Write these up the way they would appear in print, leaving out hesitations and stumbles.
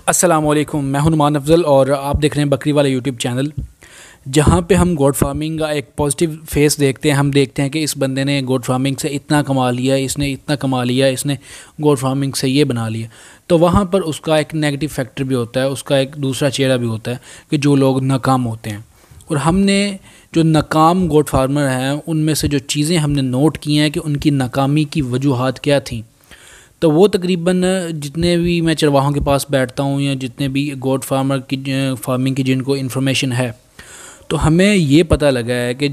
अस्सलाम वालेकुम, मैं हूं नुमान अफजल और आप देख रहे हैं बकरी वाला यूट्यूब चैनल, जहां पे हम गोट फार्मिंग का एक पॉजिटिव फेस देखते हैं। हम देखते हैं कि इस बंदे ने गोट फार्मिंग से इतना कमा लिया, इसने इतना कमा लिया, इसने गोट फार्मिंग से ये बना लिया। तो वहां पर उसका एक नेगेटिव फैक्टर भी होता है, उसका एक दूसरा चेहरा भी होता है कि जो लोग नाकाम होते हैं। और हमने जो नाकाम गोट फार्मर हैं उनमें से जो चीज़ें हमने नोट की हैं कि उनकी नाकामी की वजूहात क्या थी, तो वो तकरीबन जितने भी मैं चरवाहों के पास बैठता हूँ या जितने भी गोट फार्मिंग की जिनको इन्फॉर्मेशन है, तो हमें ये पता लगा है कि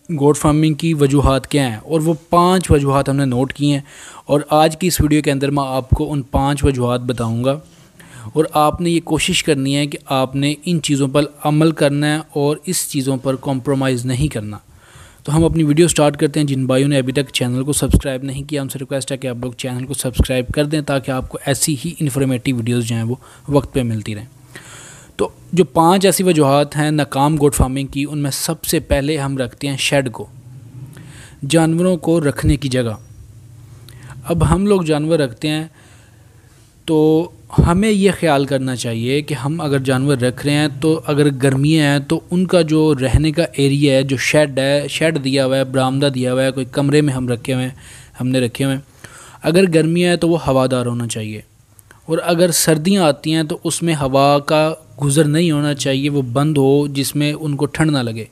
गोट फार्मिंग की वजूहात क्या हैं। और वो 5 वजूहात हमने नोट की हैं और आज की इस वीडियो के अंदर मैं आपको उन 5 वजूहात बताऊँगा। और आपने ये कोशिश करनी है कि आपने इन चीज़ों पर अमल करना है और इस चीज़ों पर कॉम्प्रोमाइज़ नहीं करना। तो हम अपनी वीडियो स्टार्ट करते हैं। जिन भाइयों ने अभी तक चैनल को सब्सक्राइब नहीं किया, उनसे रिक्वेस्ट है कि आप लोग चैनल को सब्सक्राइब कर दें ताकि आपको ऐसी ही इन्फॉर्मेटिव वीडियोस जो हैं वो वक्त पे मिलती रहें। तो जो 5 ऐसी वजूहात हैं नाकाम गोट फार्मिंग की, उनमें सबसे पहले हम रखते हैं शेड को, जानवरों को रखने की जगह। अब हम लोग जानवर रखते हैं तो हमें ये ख्याल करना चाहिए कि हम अगर जानवर रख रहे हैं तो अगर गर्मियाँ हैं तो उनका जो रहने का एरिया है, जो शेड है, शेड दिया हुआ है, बरामदा दिया हुआ है, कोई कमरे में हमने रखे हुए हैं। अगर गर्मियाँ हैं तो वो हवादार होना चाहिए। और अगर सर्दियाँ आती हैं तो उसमें हवा का गुज़र नहीं होना चाहिए, वो बंद हो जिसमें उनको ठंड ना लगे।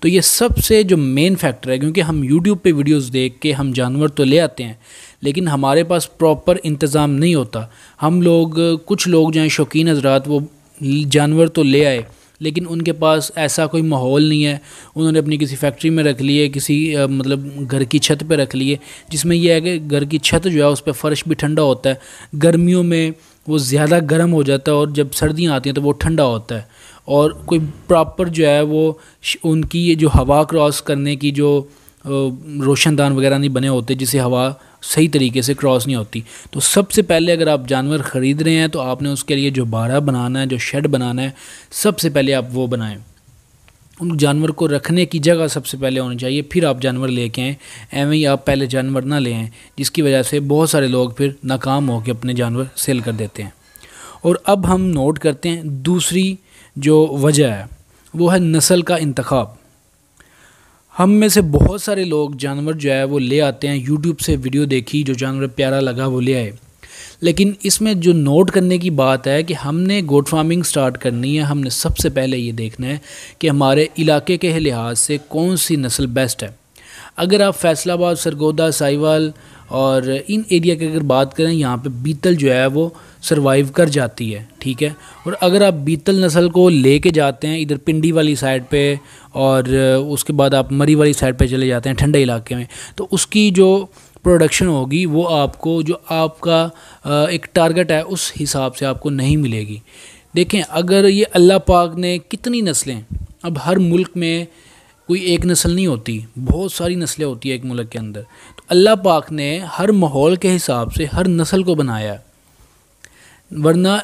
तो ये सबसे जो मेन फैक्टर है, क्योंकि हम यूट्यूब पे वीडियोस देख के हम जानवर तो ले आते हैं लेकिन हमारे पास प्रॉपर इंतज़ाम नहीं होता। हम लोग कुछ लोग जो हैं शौकीन हज़रात, वो जानवर तो ले आए लेकिन उनके पास ऐसा कोई माहौल नहीं है। उन्होंने अपनी किसी फैक्ट्री में रख लिए, किसी मतलब घर की छत पे रख लिए, जिसमें यह है कि घर की छत जो है उस पर फ़र्श भी ठंडा होता है। गर्मियों में वो ज़्यादा गर्म हो जाता है और जब सर्दियाँ आती हैं तो वो ठंडा होता है। और कोई प्रॉपर जो है वो उनकी ये जो हवा क्रॉस करने की जो रोशनदान वगैरह नहीं बने होते, जिससे हवा सही तरीके से क्रॉस नहीं होती। तो सबसे पहले अगर आप जानवर ख़रीद रहे हैं तो आपने उसके लिए जो बाड़ा बनाना है, जो शेड बनाना है, सबसे पहले आप वो बनाएं। उन जानवर को रखने की जगह सबसे पहले होनी चाहिए, फिर आप जानवर लेके आएँ। एवं ही आप पहले जानवर ना ले आएँ, जिसकी वजह से बहुत सारे लोग फिर नाकाम होकर अपने जानवर सेल कर देते हैं। और अब हम नोट करते हैं दूसरी जो वजह है, वो है नस्ल का इंतखाब। हम में से बहुत सारे लोग जानवर जो है वो ले आते हैं, यूट्यूब से वीडियो देखी, जो जानवर प्यारा लगा वो ले आए। लेकिन इसमें जो नोट करने की बात है कि हमने गोट फार्मिंग स्टार्ट करनी है, हमने सबसे पहले ये देखना है कि हमारे इलाके के लिहाज से कौन सी नस्ल बेस्ट है। अगर आप फैसलाबाद, सरगोदा, साहिवाल और इन एरिया की अगर बात करें, यहाँ पे बीतल जो है वो सरवाइव कर जाती है, ठीक है। और अगर आप बीतल नस्ल को लेके जाते हैं इधर पिंडी वाली साइड पे और उसके बाद आप मरी वाली साइड पे चले जाते हैं ठंडे इलाके में, तो उसकी जो प्रोडक्शन होगी वो आपको जो आपका एक टारगेट है उस हिसाब से आपको नहीं मिलेगी। देखें, अगर ये अल्लाह पाक ने कितनी नस्लें, अब हर मुल्क में कोई एक नस्ल नहीं होती, बहुत सारी नस्लें होती है एक मुल्क के अंदर। तो अल्लाह पाक ने हर माहौल के हिसाब से हर नस्ल को बनाया, वरना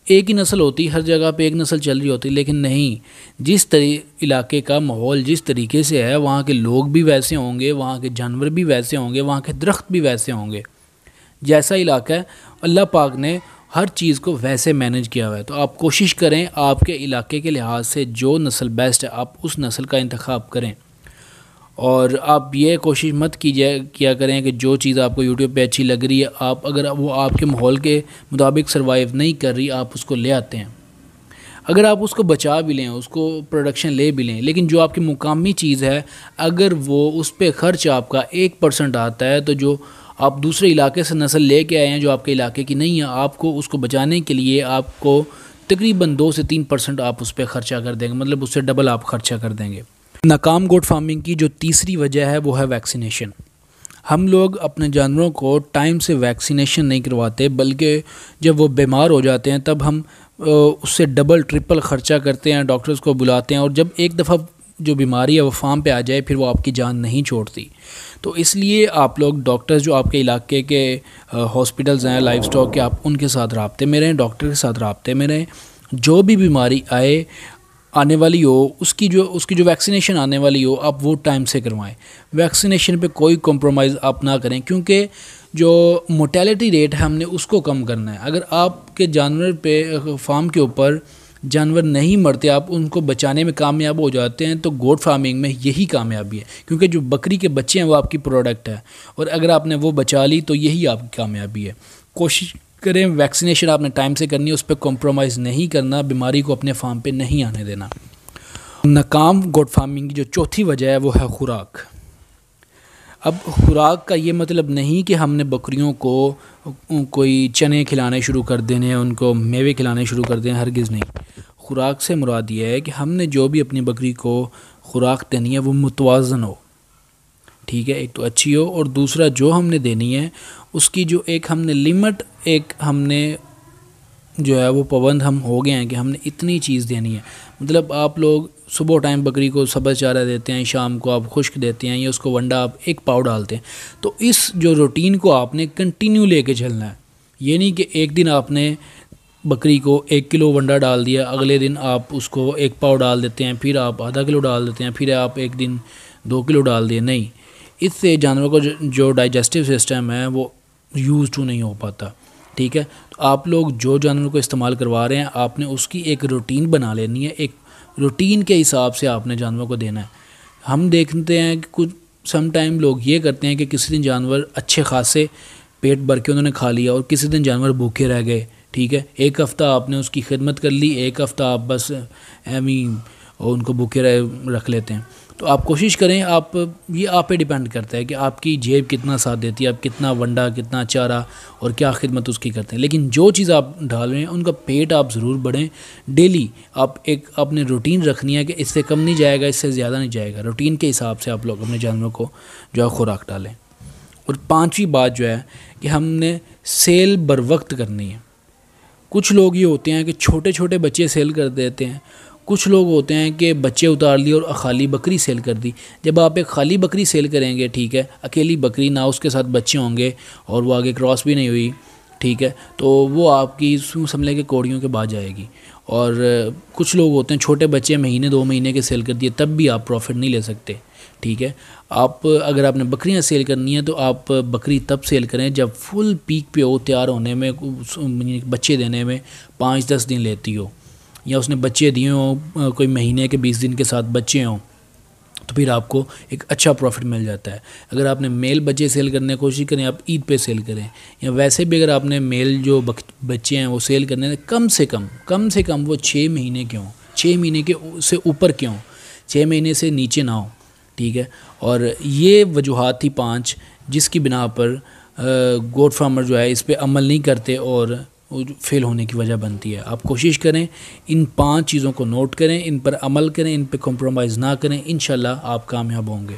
एक ही नस्ल होती, हर जगह पे एक नस्ल चल रही होती। लेकिन नहीं, जिस इलाके का माहौल जिस तरीके से है, वहाँ के लोग भी वैसे होंगे, वहाँ के जानवर भी वैसे होंगे, वहाँ के दरख्त भी वैसे होंगे। जैसा इलाका है अल्लाह पाक ने हर चीज़ को वैसे मैनेज किया हुआ है। तो आप कोशिश करें आपके इलाके के लिहाज से जो नस्ल बेस्ट है आप उस नस्ल का इंतखाब करें। और आप ये कोशिश मत किया करें कि जो चीज़ आपको यूट्यूब पे अच्छी लग रही है, आप अगर वो आपके माहौल के मुताबिक सर्वाइव नहीं कर रही, आप उसको ले आते हैं। अगर आप उसको बचा भी लें, उसको प्रोडक्शन ले भी लें, लेकिन जो आपकी मुकामी चीज़ है अगर वो उस पर ख़र्च आपका 1% आता है, तो जो आप दूसरे इलाके से नस्ल ले कर आए हैं जो आपके इलाके की नहीं है, आपको उसको बचाने के लिए आपको तकरीबन 2 से 3% आप उस पर ख़र्चा कर देंगे, मतलब उससे डबल आप ख़र्चा कर देंगे। नाकाम गोट फार्मिंग की जो तीसरी वजह है वो है वैक्सीनेशन। हम लोग अपने जानवरों को टाइम से वैक्सीनेशन नहीं करवाते, बल्कि जब वो बीमार हो जाते हैं तब हम उससे डबल ट्रिपल ख़र्चा करते हैं, डॉक्टर्स को बुलाते हैं। और जब एक दफ़ा जो बीमारी है वो फार्म पे आ जाए फिर वो आपकी जान नहीं छोड़ती। तो इसलिए आप लोग डॉक्टर्स जो आपके इलाके के हॉस्पिटल्स हैं लाइव स्टॉक के, आप उनके साथ राब्ते में रहें, डॉक्टर के साथ राब्ते में रहें। जो भी बीमारी आने वाली हो उसकी जो वैक्सीनेशन आने वाली हो, आप वो टाइम से करवाएं। वैक्सीनेशन पे कोई कॉम्प्रोमाइज़ आप ना करें, क्योंकि जो मोर्टेलिटी रेट है हमने उसको कम करना है। अगर आपके जानवर पे फार्म के ऊपर जानवर नहीं मरते, आप उनको बचाने में कामयाब हो जाते हैं, तो गोट फार्मिंग में यही कामयाबी है, क्योंकि जो बकरी के बच्चे हैं वो आपकी प्रोडक्ट है, और अगर आपने वो बचा ली तो यही आपकी कामयाबी है। कोशिश करें वैक्सीनेशन आपने टाइम से करनी है, उस पर कॉम्प्रोमाइज़ नहीं करना, बीमारी को अपने फार्म पे नहीं आने देना। नाकाम गोट फार्मिंग की जो चौथी वजह है वो है खुराक। अब खुराक का ये मतलब नहीं कि हमने बकरियों को कोई चने खिलाने शुरू कर देने हैं, उनको मेवे खिलाने शुरू कर दें, हरगिज़ नहीं। खुराक से मुराद ये है कि हमने जो भी अपनी बकरी को खुराक देनी है वो मुतवाज़न हो, ठीक है, एक तो अच्छी हो, और दूसरा जो हमने देनी है उसकी जो एक हमने लिमिट, एक हमने जो है वो पाबंद हम हो गए हैं कि हमने इतनी चीज़ देनी है। मतलब आप लोग सुबह टाइम बकरी को सब्ज़ चारा देते हैं, शाम को आप खुश्क देते हैं, या उसको वंडा आप एक पाव डालते हैं, तो इस जो रूटीन को आपने कंटिन्यू लेके चलना है। ये नहीं कि एक दिन आपने बकरी को 1 किलो वंडा डाल दिया, अगले दिन आप उसको 1 पाव डाल देते हैं, फिर आप आधा किलो डाल देते हैं, फिर आप एक दिन 2 किलो डाल दिए, नहीं। इससे जानवर को जो डाइजेस्टिव सिस्टम है वो यूज़ टू नहीं हो पाता, ठीक है। तो आप लोग जो जानवर को इस्तेमाल करवा रहे हैं, आपने उसकी एक रूटीन बना लेनी है, एक रूटीन के हिसाब से आपने जानवर को देना है। हम देखते हैं कि कुछ सम टाइम लोग ये करते हैं कि किसी दिन जानवर अच्छे खासे पेट भर के उन्होंने खा लिया और किसी दिन जानवर भूखे रह गए, ठीक है। एक हफ़्ता आपने उसकी खिदमत कर ली, एक हफ़्ता आप बस एमी और उनको भूखे रख लेते हैं। तो आप कोशिश करें, आप ये आप पे डिपेंड करता है कि आपकी जेब कितना साथ देती है, आप कितना वंडा, कितना चारा और क्या खिदमत उसकी करते हैं। लेकिन जो चीज़ आप डाल रहे हैं उनका पेट आप ज़रूर बढ़ें। डेली आप एक अपने रूटीन रखनी है कि इससे कम नहीं जाएगा, इससे ज़्यादा नहीं जाएगा। रूटीन के हिसाब से आप लोग अपने जानवरों को जो है खुराक डालें। और 5वीं बात जो है कि हमने सेल बर वक्त करनी है। कुछ लोग ये होते हैं कि छोटे छोटे बच्चे सेल कर देते हैं, कुछ लोग होते हैं कि बच्चे उतार लिए और खाली बकरी सेल कर दी। जब आप एक खाली बकरी सेल करेंगे, ठीक है, अकेली बकरी, ना उसके साथ बच्चे होंगे और वो आगे क्रॉस भी नहीं हुई, ठीक है, तो वो आपकी समझ के कौड़ियों के बाद जाएगी। और कुछ लोग होते हैं छोटे बच्चे महीने 2 महीने के सेल कर दिए, तब भी आप प्रॉफिट नहीं ले सकते, ठीक है। आप अगर आपने बकरियां सेल करनी है तो आप बकरी तब सेल करें जब फुल पीक पे हो, तैयार होने में, बच्चे देने में 5-10 दिन लेती हो, या उसने बच्चे दिए हों कोई महीने के 20 दिन के साथ बच्चे हों, तो फिर आपको एक अच्छा प्रॉफिट मिल जाता है। अगर आपने मेल बच्चे सेल करने की कोशिश करें, आप ईद पे सेल करें, या वैसे भी अगर आपने मेल जो बच्चे हैं वो सेल करने हैं, कम से कम वो 6 महीने के हों, 6 महीने के से ऊपर के हों, 6 महीने से नीचे ना हो, ठीक है। और ये वजूहात थी 5 जिसकी बिना पर गोट फार्मर जो है इस पर अमल नहीं करते और फेल होने की वजह बनती है। आप कोशिश करें, इन 5 चीज़ों को नोट करें, इन पर अमल करें, इन पर कॉम्प्रोमाइज़ ना करें, इंशाल्लाह आप कामयाब होंगे।